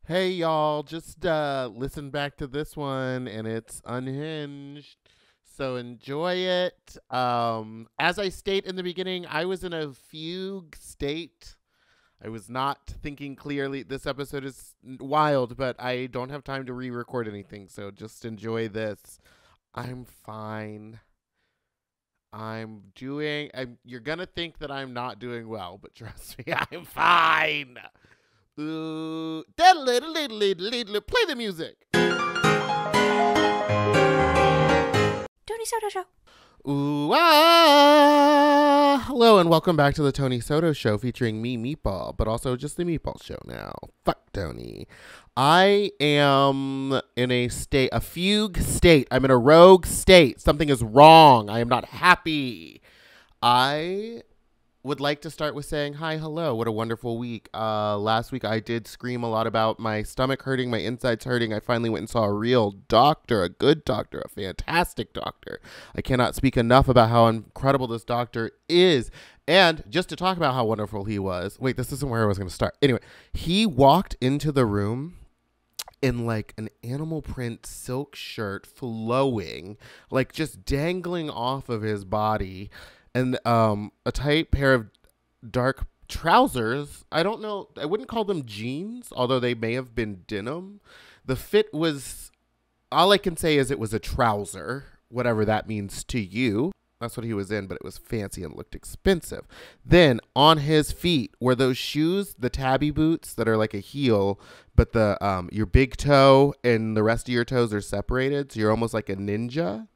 Hey y'all, just listen back to this one and it's unhinged. So enjoy it. As I state in the beginning, I was in a fugue state. I was not thinking clearly. This episode is wild, but I don't have time to re-record anything, so just enjoy this. I'm fine. You're gonna think that I'm not doing well, but trust me, I'm fine. Ooh, play the music. Tony Soto Show. Ooh, hello and welcome back to the Tony Soto Show featuring me, Meatball, but also just the Meatball Show now. Fuck Tony. I am in a fugue state. I'm in a rogue state. Something is wrong. I am not happy. I would like to start with saying hi, hello. What a wonderful week. Last week I did scream a lot about my stomach hurting, my insides hurting. I finally went and saw a real doctor, a good doctor, a fantastic doctor. I cannot speak enough about how incredible this doctor is. And just to talk about how wonderful he was. Wait, this isn't where I was going to start. Anyway, he walked into the room in like an animal print silk shirt flowing, like just dangling off of his body. And a tight pair of dark trousers. I don't know. I wouldn't call them jeans, although they may have been denim. The fit was, all I can say is it was a trouser, whatever that means to you. That's what he was in, but it was fancy and looked expensive. Then on his feet were those shoes, the tabby boots that are like a heel, but the your big toe and the rest of your toes are separated. So you're almost like a ninja.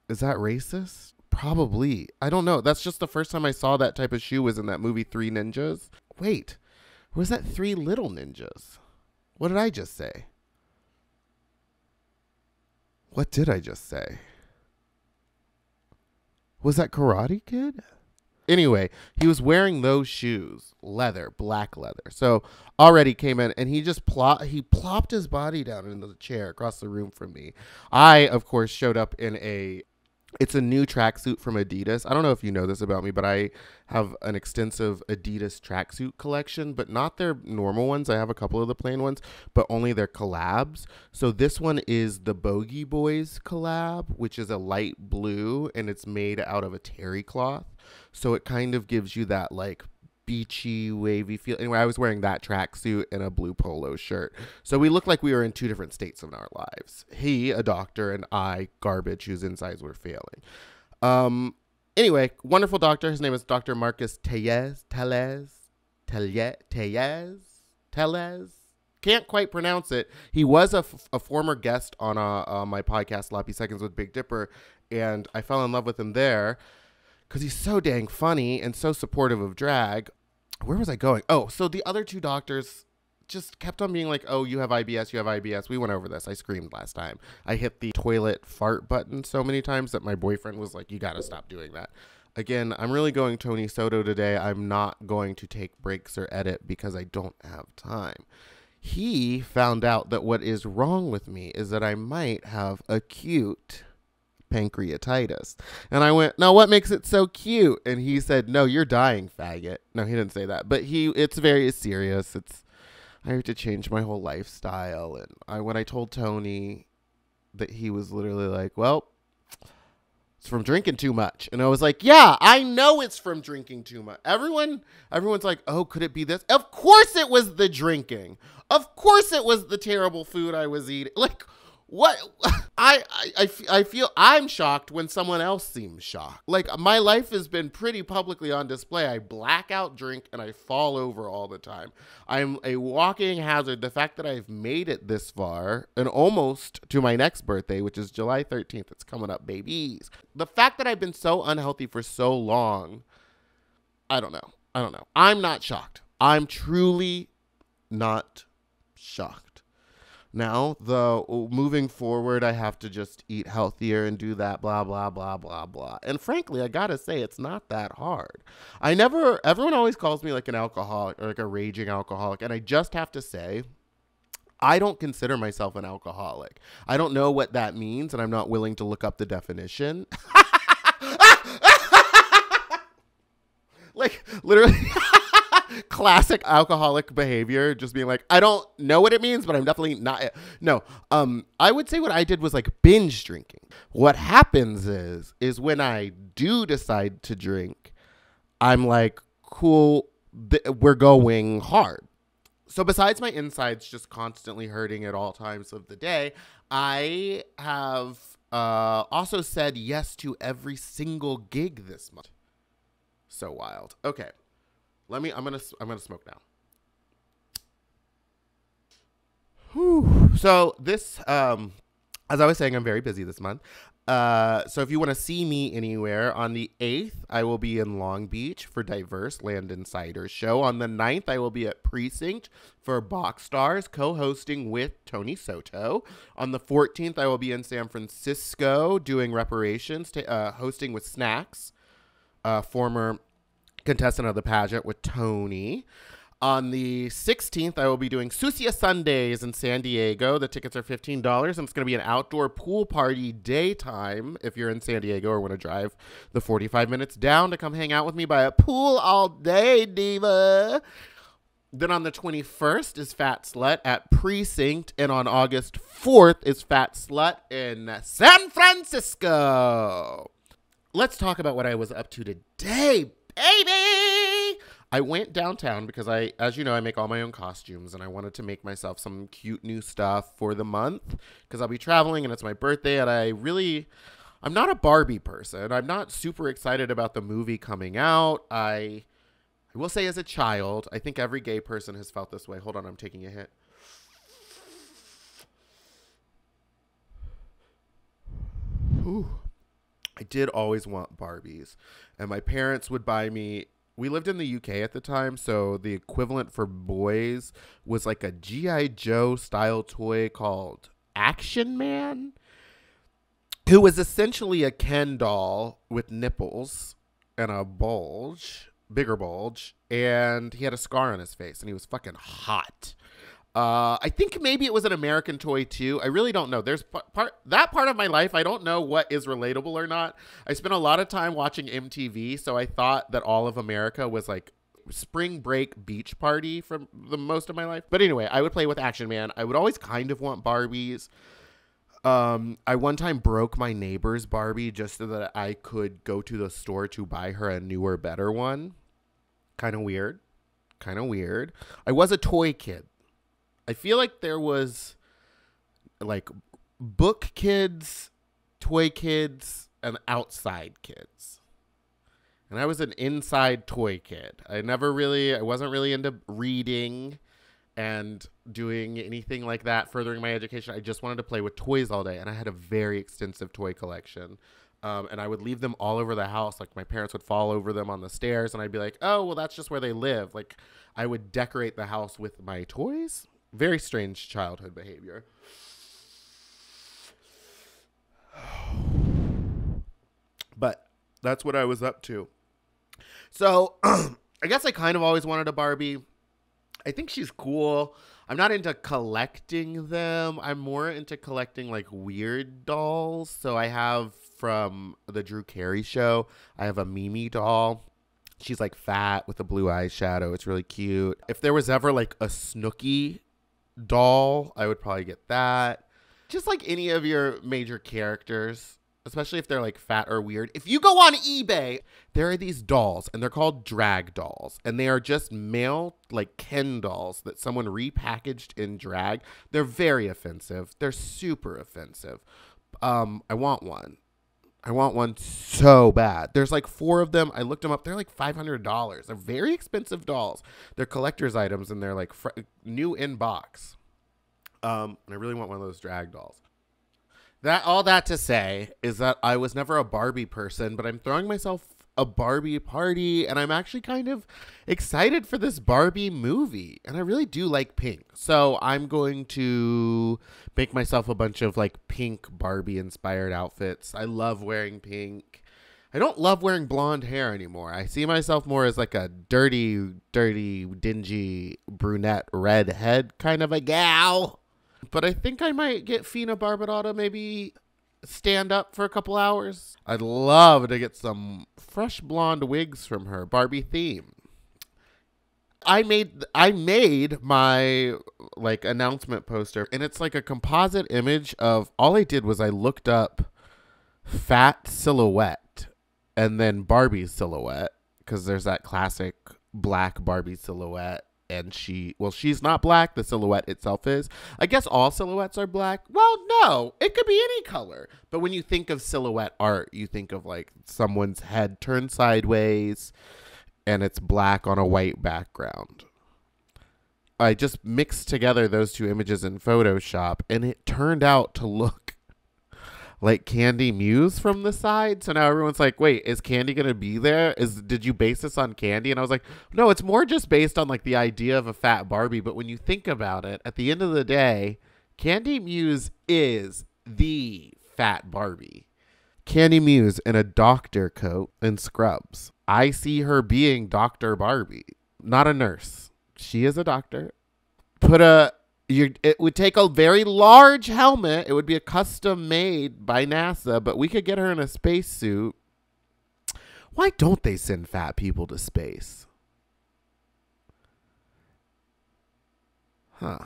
Is that racist? Probably. I don't know. That's just the first time I saw that type of shoe was in that movie Three Ninjas. Wait, was that Three Little Ninjas? What did I just say? What did I just say? Was that Karate Kid? Anyway, he was wearing those shoes, leather, black leather. So already came in and he just plopped his body down into the chair across the room from me. I, of course, showed up in it's a new tracksuit from Adidas. I don't know if you know this about me, but I have an extensive Adidas tracksuit collection, but not their normal ones. I have a couple of the plain ones, but only their collabs. So this one is the Bogey Boys collab, which is a light blue, and it's made out of a terry cloth. So it kind of gives you that like beachy, wavy feel. Anyway, I was wearing that tracksuit and a blue polo shirt. So we looked like we were in two different states in our lives. He, a doctor, and I, garbage, whose insides were failing. Anyway, wonderful doctor. His name is Dr. Marcus Tellez. Can't quite pronounce it. He was a former guest on my podcast, Sloppy Seconds with Big Dipper, and I fell in love with him there because he's so dang funny and so supportive of drag. Where was I going? Oh, so the other two doctors just kept on being like, oh, you have IBS, you have IBS. We went over this. I screamed last time. I hit the toilet fart button so many times that my boyfriend was like, you got to stop doing that. Again, I'm really going Tony Soto today. I'm not going to take breaks or edit because I don't have time. He found out that what is wrong with me is that I might have acute pancreatitis. And I went, now what makes it so cute? And he said, no, you're dying, faggot. No, he didn't say that, but it's very serious. I have to change my whole lifestyle. And when I told Tony that, he was literally like, well, it's from drinking too much. And I was like, yeah, I know it's from drinking too much. Everyone's like, oh, could it be this? Of course it was the drinking. Of course it was the terrible food I was eating. Like, what? I feel I'm shocked when someone else seems shocked. Like, my life has been pretty publicly on display. I black out, drink, and I fall over all the time. I'm a walking hazard. The fact that I've made it this far and almost to my next birthday, which is July 13th, it's coming up, babies. The fact that I've been so unhealthy for so long, I don't know. I'm not shocked. I'm truly not shocked. Now, moving forward, I have to just eat healthier and do that, blah, blah, blah, blah, blah. And frankly, I gotta say, it's not that hard. Everyone always calls me like an alcoholic or like a raging alcoholic. And I just have to say, I don't consider myself an alcoholic. I don't know what that means, and I'm not willing to look up the definition. Like, literally, Classic alcoholic behavior, just being like, I don't know what it means, but I'm definitely not. No, I would say what I did was like binge drinking. What happens is when I do decide to drink, I'm like, cool, we're going hard. So besides my insides just constantly hurting at all times of the day, I have also said yes to every single gig this month. So wild. Okay. I'm gonna smoke now. Whew. So this, as I was saying, I'm very busy this month. So if you want to see me anywhere, on the 8th, I will be in Long Beach for Diverse Land Insiders show. On the 9th, I will be at Precinct for Box Stars, co-hosting with Tony Soto. On the 14th, I will be in San Francisco doing reparations, hosting with Snacks, former contestant of the pageant with Tony. On the 16th, I will be doing Sucia Sundays in San Diego. The tickets are $15, and it's going to be an outdoor pool party daytime if you're in San Diego or want to drive the 45 minutes down to come hang out with me by a pool all day, diva. Then on the 21st is Fat Slut at Precinct, and on August 4th is Fat Slut in San Francisco. Let's talk about what I was up to today, baby. I went downtown because as you know, I make all my own costumes, and I wanted to make myself some cute new stuff for the month because I'll be traveling and it's my birthday, and I'm not a Barbie person. I'm not super excited about the movie coming out. I will say as a child, I think every gay person has felt this way. Hold on, I'm taking a hit. Ooh. I did always want Barbies, and my parents would buy me. We lived in the UK at the time, so the equivalent for boys was like a G.I. Joe style toy called Action Man, who was essentially a Ken doll with nipples and a bigger bulge, and he had a scar on his face, and he was fucking hot. I think maybe it was an American toy too. I really don't know. There's that part of my life, I don't know what is relatable or not. I spent a lot of time watching MTV, so I thought that all of America was like spring break beach party for the most of my life. But anyway, I would play with Action Man. I would always kind of want Barbies. I one time broke my neighbor's Barbie just so that I could go to the store to buy her a newer, better one. Kind of weird. I was a toy kid. I feel like there was like book kids, toy kids, and outside kids. And I was an inside toy kid. I wasn't really into reading and doing anything like that, furthering my education. I just wanted to play with toys all day. And I had a very extensive toy collection. And I would leave them all over the house. Like my parents would fall over them on the stairs, and I'd be like, oh, well, that's just where they live. Like I would decorate the house with my toys. Very strange childhood behavior. But that's what I was up to. So I guess I kind of always wanted a Barbie. I think she's cool. I'm not into collecting them. I'm more into collecting like weird dolls. So I have from the Drew Carey show, I have a Mimi doll. She's like fat with a blue eyeshadow. It's really cute. If there was ever like a Snooki doll, I would probably get that. Just like any of your major characters, especially if they're like fat or weird. If you go on eBay, there are these dolls, and they're called drag dolls, and they are just male like Ken dolls that someone repackaged in drag. They're very offensive. They're super offensive. I want one. I want one so bad. There's like 4 of them. I looked them up. They're like $500. They're very expensive dolls. They're collector's items, and they're like new in box. And I really want one of those drag dolls. All that to say is that I was never a Barbie person, but I'm throwing myself a Barbie party, and I'm actually kind of excited for this Barbie movie, and I really do like pink. So I'm going to make myself a bunch of like pink Barbie inspired outfits. I love wearing pink. I don't love wearing blonde hair anymore. I see myself more as like a dirty, dingy brunette redhead kind of a gal. But I think I might get Fina Barbadotta maybe stand up for a couple hours. I'd love to get some fresh blonde wigs from her, Barbie theme. I made my like announcement poster, and it's like a composite image of, all I did was I looked up fat silhouette and then Barbie silhouette, because there's that classic black Barbie silhouette, and she's not black, the silhouette itself is. I guess all silhouettes are black. Well, no, it could be any color. But when you think of silhouette art, you think of like someone's head turned sideways and it's black on a white background. I just mixed together those two images in Photoshop, and it turned out to look like Candy Muse from the side. So now everyone's like, wait, is Candy going to be there? Did you base this on Candy? And I was like, no, it's more just based on like the idea of a fat Barbie. But when you think about it, at the end of the day, Candy Muse is the fat Barbie. Candy Muse in a doctor coat and scrubs. I see her being Dr. Barbie, not a nurse. She is a doctor. It would take a very large helmet. It would be a custom made by NASA, but we could get her in a spacesuit. Why don't they send fat people to space? Huh.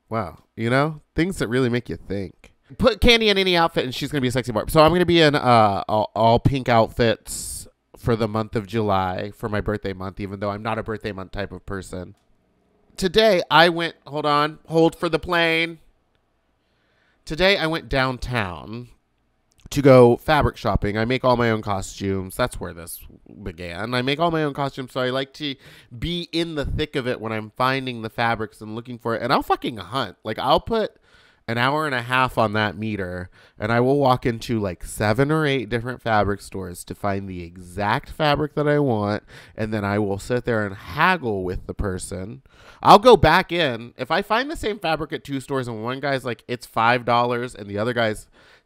Wow. You know, things that really make you think. Put Candy in any outfit and she's going to be a sexy Barbie. So I'm going to be in all pink outfits for the month of July, for my birthday month, even though I'm not a birthday month type of person. Today I went, hold for the plane. Today I went downtown to go fabric shopping. I make all my own costumes. That's where this began. I make all my own costumes, so I like to be in the thick of it when I'm finding the fabrics and looking for it. And I'll fucking hunt. Like, I'll put an hour and a half on that meter, and I will walk into like 7 or 8 different fabric stores to find the exact fabric that I want, and then I will sit there and haggle with the person. I'll go back in. If I find the same fabric at 2 stores and one guy's like, it's $5, and the other guy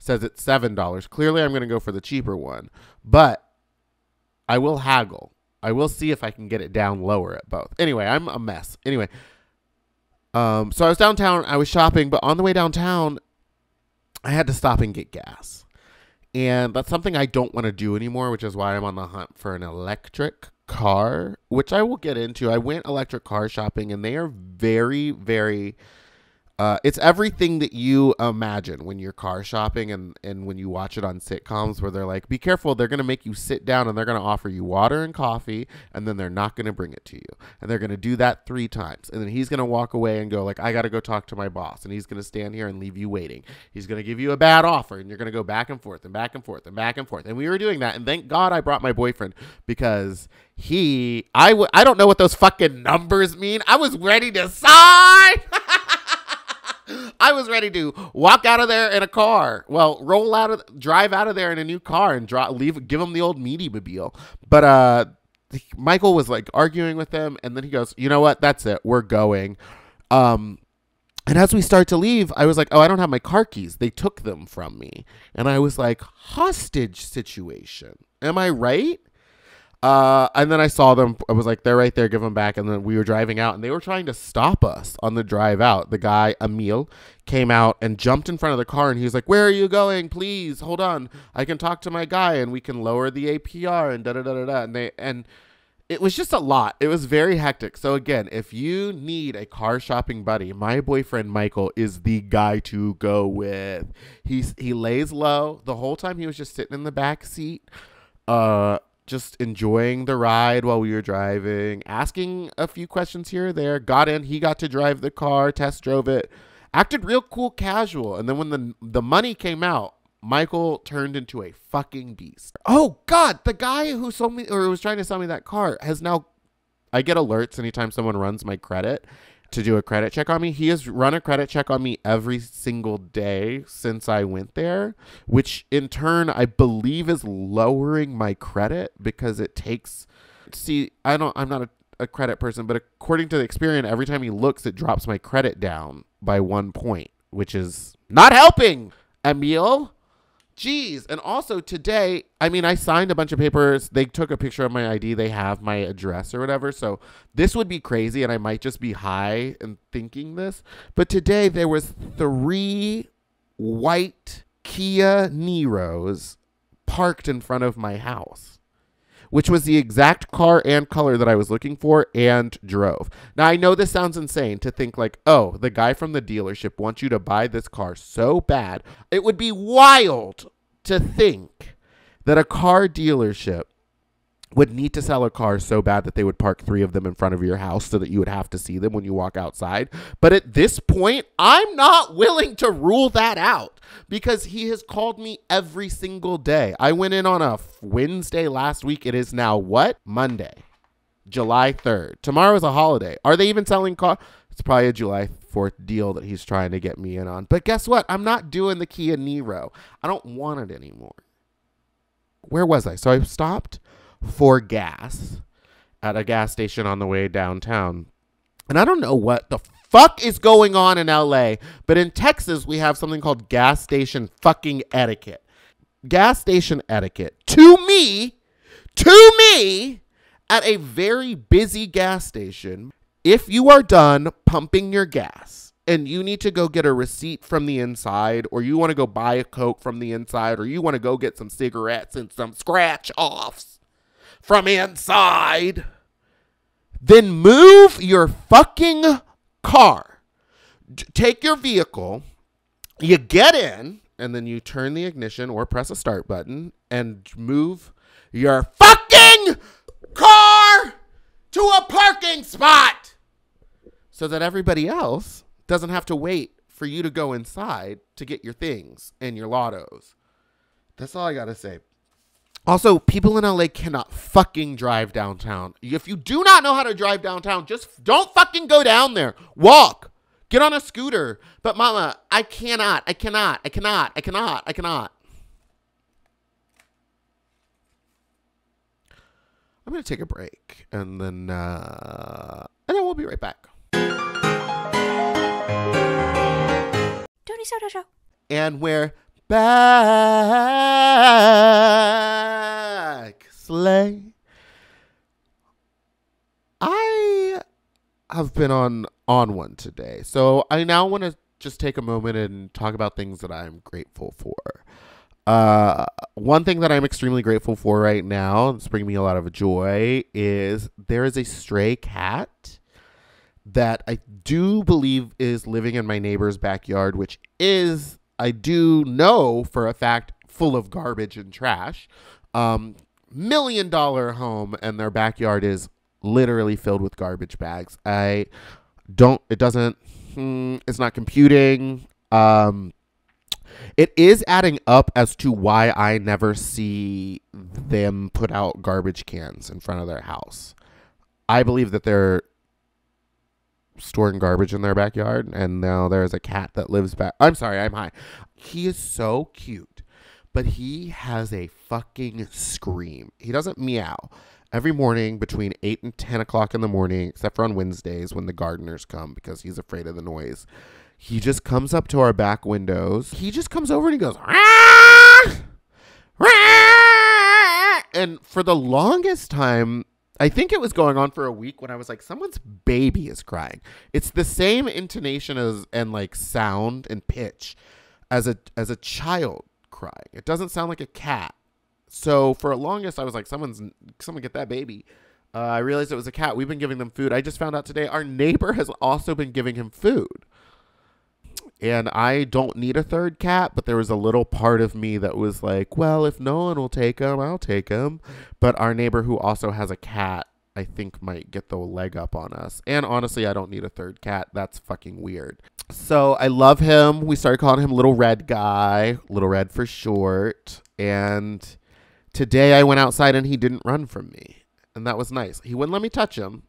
says it's $7, clearly I'm going to go for the cheaper one. But I will haggle. I will see if I can get it down lower at both. Anyway, I'm a mess. Anyway, so I was downtown, I was shopping, but on the way downtown, I had to stop and get gas. And that's something I don't want to do anymore, which is why I'm on the hunt for an electric car, which I will get into. I went electric car shopping, and they are very, very... it's everything that you imagine when you're car shopping, and when you watch it on sitcoms where they're like, be careful, they're going to make you sit down and they're going to offer you water and coffee, and then they're not going to bring it to you. And they're going to do that 3 times. And then he's going to walk away and go like, I got to go talk to my boss. And he's going to stand here and leave you waiting. He's going to give you a bad offer, and you're going to go back and forth and back and forth and back and forth. And we were doing that. And thank God I brought my boyfriend, because I don't know what those fucking numbers mean. I was ready to sign. I was ready to walk out of there in a car. Well, drive out of there in a new car and give him the old meaty mobile. But Michael was like arguing with him, and then he goes, you know what? That's it. We're going. And as we start to leave, I was like, oh, I don't have my car keys. They took them from me. And I was like, hostage situation. Am I right? And then I saw them. I was like, they're right there. Give them back. And then we were driving out, and they were trying to stop us on the drive out. The guy, Emil, came out and jumped in front of the car, and he was like, where are you going? Please hold on. I can talk to my guy, and we can lower the APR and da-da-da-da-da. And it was just a lot. It was very hectic. So again, if you need a car shopping buddy, my boyfriend Michael is the guy to go with. He lays low. The whole time he was just sitting in the back seat, just enjoying the ride while we were driving, asking a few questions here or there. Got in, he got to drive the car, test drove it, acted real cool, casual. And then when the money came out, Michael turned into a fucking beast. Oh God, the guy who sold me, or was trying to sell me that car, has now, I get alerts anytime someone runs my credit to do a credit check on me. He has run a credit check on me every single day since I went there, which in turn I believe is lowering my credit, because it takes, I'm not a credit person, but according to the Experian, every time he looks, it drops my credit down by 1 point, which is not helping, Emil. Jeez. And also today, I mean, I signed a bunch of papers. They took a picture of my ID. They have my address or whatever. So this would be crazy, and I might just be high and thinking this. But today there was 3 white Kia Niros parked in front of my house. which was the exact car and color that I was looking for, and drove. Now, I know this sounds insane to think like, oh, the guy from the dealership wants you to buy this car so bad. It would be wild to think that a car dealership would need to sell a car so bad that they would park 3 of them in front of your house so that you would have to see them when you walk outside. But at this point, I'm not willing to rule that out because he has called me every single day. I went in on a Wednesday last week. It is now what? Monday, July 3rd. Tomorrow is a holiday. Are they even selling cars? It's probably a July 4th deal that he's trying to get me in on. But guess what? I'm not doing the Kia Niro. I don't want it anymore. Where was I? So I stopped for gas at a gas station on the way downtown. And I don't know what the fuck is going on in LA, but in Texas, we have something called gas station fucking etiquette. Gas station etiquette, to me, at a very busy gas station, if you are done pumping your gas and you need to go get a receipt from the inside, or you want to go buy a Coke from the inside, or you want to go get some cigarettes and some scratch offs from inside, then move your fucking car. Take your vehicle, you get in, and then you turn the ignition or press a start button and move your fucking car to a parking spot so that everybody else doesn't have to wait for you to go inside to get your things and your lottos. That's all I got to say. Also, people in LA cannot fucking drive downtown. If you do not know how to drive downtown, just don't fucking go down there. Walk. Get on a scooter. But mama, I cannot. I'm going to take a break and then we'll be right back. Tony Soto Show. And we're back. Slay. I have been on one today. So I now want to just take a moment and talk about things that I'm grateful for. One thing that I'm extremely grateful for right now, it's bringing me a lot of joy, is there is a stray cat that I do believe is living in my neighbor's backyard, which is, I do know for a fact, full of garbage and trash. $1 million home, and their backyard is literally filled with garbage bags. It's not computing. It is adding up as to why I never see them put out garbage cans in front of their house. I believe that they're storing garbage in their backyard, and now there's a cat that lives back. I'm sorry, I'm high. He is so cute, but he has a fucking scream. He doesn't meow. Every morning between 8 and 10 o'clock in the morning, except for on Wednesdays when the gardeners come because he's afraid of the noise, he just comes up to our back windows. He just comes over and he goes, "Rah! Rah!" And for the longest time, I think it was going on for a week when I was like, someone's baby is crying. It's the same intonation and like sound and pitch as a child crying. It doesn't sound like a cat. So for the longest, I was like, someone get that baby. I realized it was a cat. We've been giving them food. I just found out today our neighbor has also been giving him food. And I don't need a third cat, but there was a little part of me that was like, well, if no one will take him, I'll take him. But our neighbor who also has a cat, I think might get the leg up on us. And honestly, I don't need a third cat. That's fucking weird. So I love him. We started calling him Little Red Guy, Little Red for short. And today I went outside and he didn't run from me. And that was nice. He wouldn't let me touch him.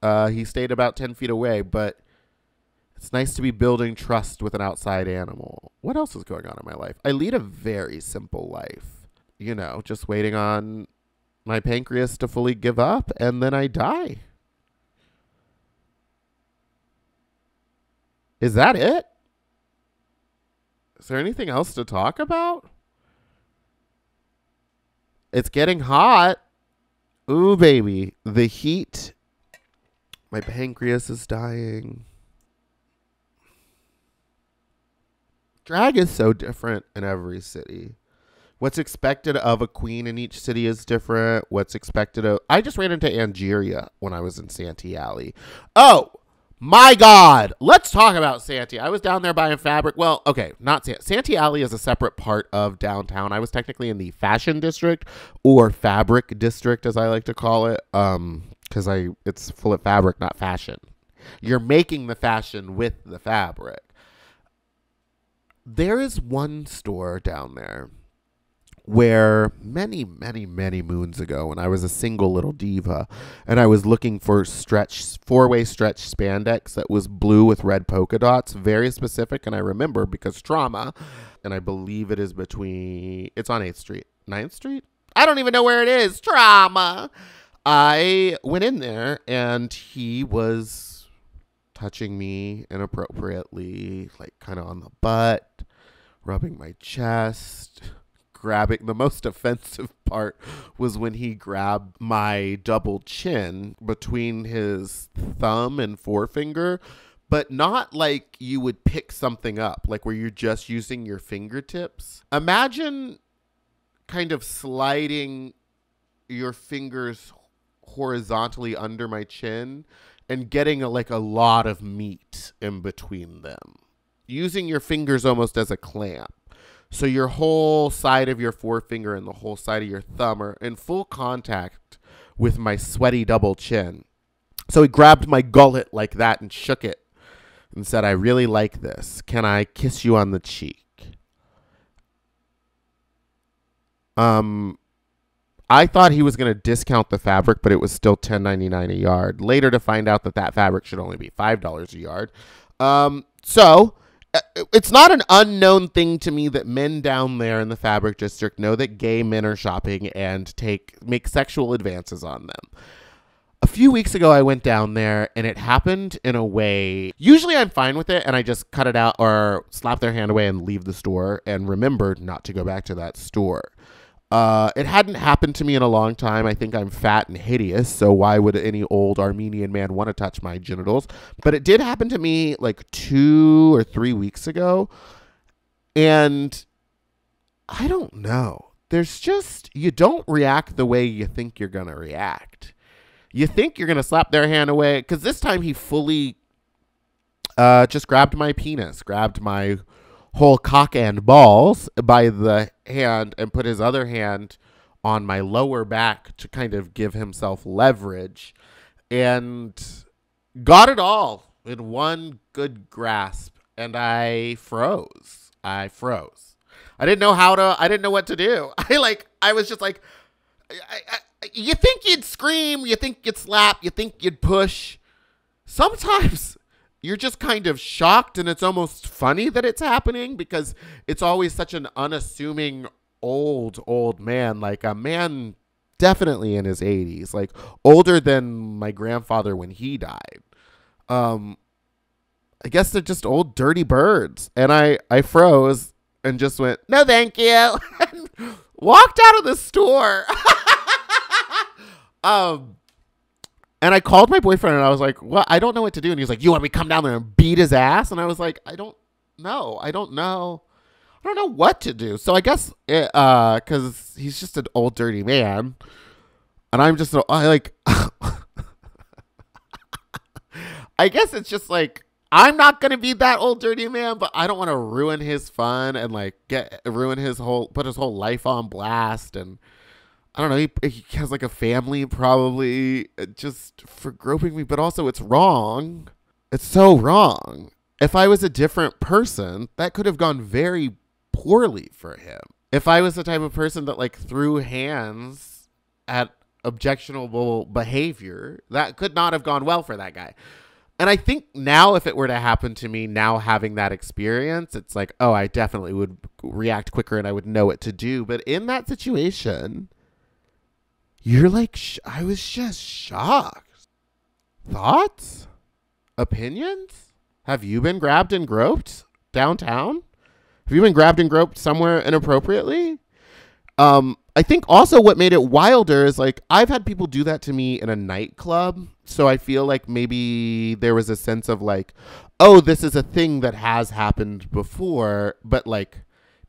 He stayed about 10 feet away, but it's nice to be building trust with an outside animal. What else is going on in my life? I lead a very simple life. You know, just waiting on my pancreas to fully give up, and then I die. Is that it? Is there anything else to talk about? It's getting hot. Ooh, baby. The heat. My pancreas is dying. Drag is so different in every city. What's expected of a queen in each city is different. What's expected of... I just ran into Angeria when I was in Santee Alley. Oh, my God. Let's talk about Santee. I was down there buying fabric. Well, okay, not Santee Alley is a separate part of downtown. I was technically in the fashion district, or fabric district, as I like to call it, because it's full of fabric, not fashion. You're making the fashion with the fabric. There is one store down there where many, many, many moons ago, when I was a single little diva and I was looking for four-way stretch spandex that was blue with red polka dots, very specific, and I remember because trauma, and I believe it is it's on 8th Street. 9th Street? I don't even know where it is. Trauma. I went in there and he was touching me inappropriately, like kind of on the butt, rubbing my chest, grabbing. The most offensive part was when he grabbed my double chin between his thumb and forefinger, but not like you would pick something up, like where you're just using your fingertips. Imagine kind of sliding your fingers horizontally under my chin and getting a lot of meat in between them, using your fingers almost as a clamp. So your whole side of your forefinger and the whole side of your thumb are in full contact with my sweaty double chin. So he grabbed my gullet like that and shook it and said, "I really like this. Can I kiss you on the cheek?" I thought he was going to discount the fabric, but it was still $10.99 a yard. Later to find out that fabric should only be $5 a yard. So it's not an unknown thing to me that men down there in the fabric district know that gay men are shopping and make sexual advances on them. A few weeks ago, I went down there and it happened in a way. Usually I'm fine with it and I just cut it out or slap their hand away and leave the store and remember not to go back to that store. It hadn't happened to me in a long time. I think I'm fat and hideous, so why would any old Armenian man want to touch my genitals? But it did happen to me like 2 or 3 weeks ago, and I don't know. There's just, you don't react the way you think you're going to react. You think you're going to slap their hand away, because this time he fully just grabbed my penis, grabbed my whole cock and balls by the hand and put his other hand on my lower back to kind of give himself leverage and got it all in one good grasp. And I froze. I didn't know what to do. I was just like, you think you'd scream, you think you'd slap, you think you'd push. Sometimes you're just kind of shocked, and it's almost funny that it's happening because it's always such an unassuming old man, like a man definitely in his 80s, like older than my grandfather when he died. I guess they're just old dirty birds. And I froze and just went, "No, thank you," and walked out of the store. And I called my boyfriend and I was like, "Well, I don't know what to do." And he was like, "You want me to come down there and beat his ass?" And I was like, I don't know what to do. So I guess, cause he's just an old dirty man. And I'm just, I guess it's just like, I'm not going to be that old dirty man, but I don't want to ruin his fun and put his whole life on blast. And I don't know, he has like a family probably just for groping me, but also it's wrong. It's so wrong. If I was a different person, that could have gone very poorly for him. If I was the type of person that like threw hands at objectionable behavior, that could not have gone well for that guy. And I think now if it were to happen to me, now having that experience, it's like, oh, I definitely would react quicker and I would know what to do. But in that situation, you're like, I was just shocked. Thoughts? Opinions? Have you been grabbed and groped downtown? Have you been grabbed and groped somewhere inappropriately? I think also what made it wilder is like, I've had people do that to me in a nightclub. So I feel like maybe there was a sense of like, oh, this is a thing that has happened before, but like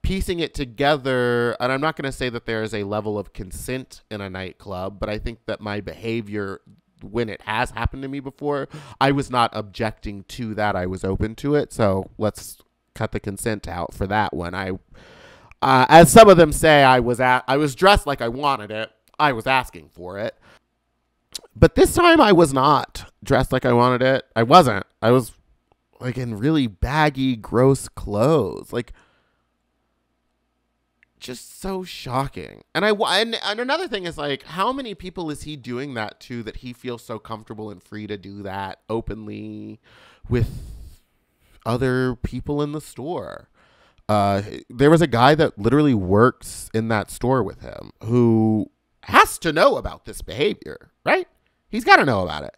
piecing it together, and I'm not going to say that there is a level of consent in a nightclub, but I think that my behavior, when it has happened to me before, I was not objecting to that. I was open to it. So let's cut the consent out for that one. As some of them say, I was dressed like I wanted it. I was asking for it. But this time I was not dressed like I wanted it. I wasn't. I was like in really baggy, gross clothes. Like, just so shocking. And another thing is, like, how many people is he doing that to, that he feels so comfortable and free to do that openly with other people in the store? There was a guy that literally works in that store with him who has to know about this behavior, right? He's got to know about it.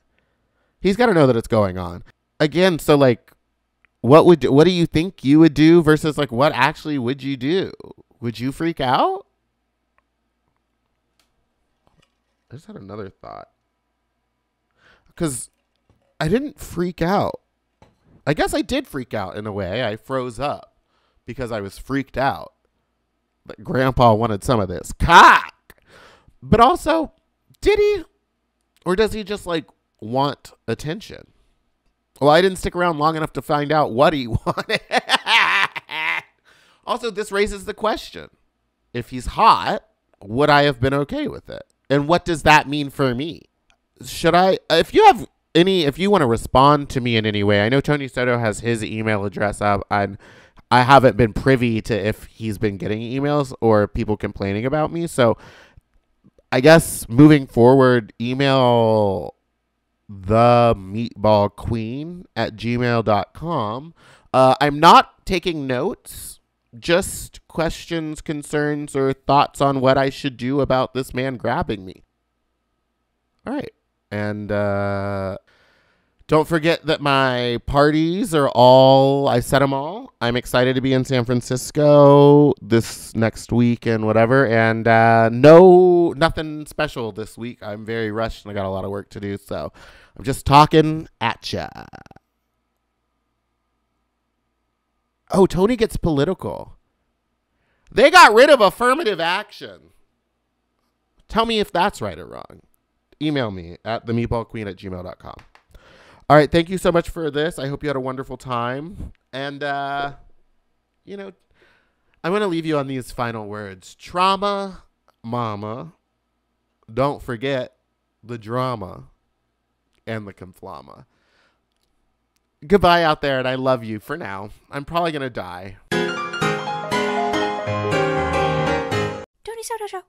He's got to know that it's going on. Again, so like, what do you think you would do versus like what actually would you do? Would you freak out? I just had another thought. Because I didn't freak out. I guess I did freak out in a way. I froze up because I was freaked out that Grandpa wanted some of this cock. But also, did he? Or does he just like want attention? Well, I didn't stick around long enough to find out what he wanted. Also, this raises the question. If he's hot, would I have been okay with it? And what does that mean for me? Should I, if you want to respond to me in any way, I know Tony Soto has his email address up, and I haven't been privy to if he's been getting emails or people complaining about me. So I guess moving forward, email themeatballqueen@gmail.com. I'm not taking notes. Just questions, concerns, or thoughts on what I should do about this man grabbing me. All right. And don't forget that my parties are all, I set them all. I'm excited to be in San Francisco this next week and whatever. And nothing special this week. I'm very rushed and I got a lot of work to do. So I'm just talking at ya. Oh, Tony gets political. They got rid of affirmative action. Tell me if that's right or wrong. Email me at themeatballqueen@gmail.com. All right. Thank you so much for this. I hope you had a wonderful time. And, I'm going to leave you on these final words. Trauma, mama. Don't forget the drama and the conflama. Goodbye out there, and I love you for now. I'm probably going to die. Tony Soto Show.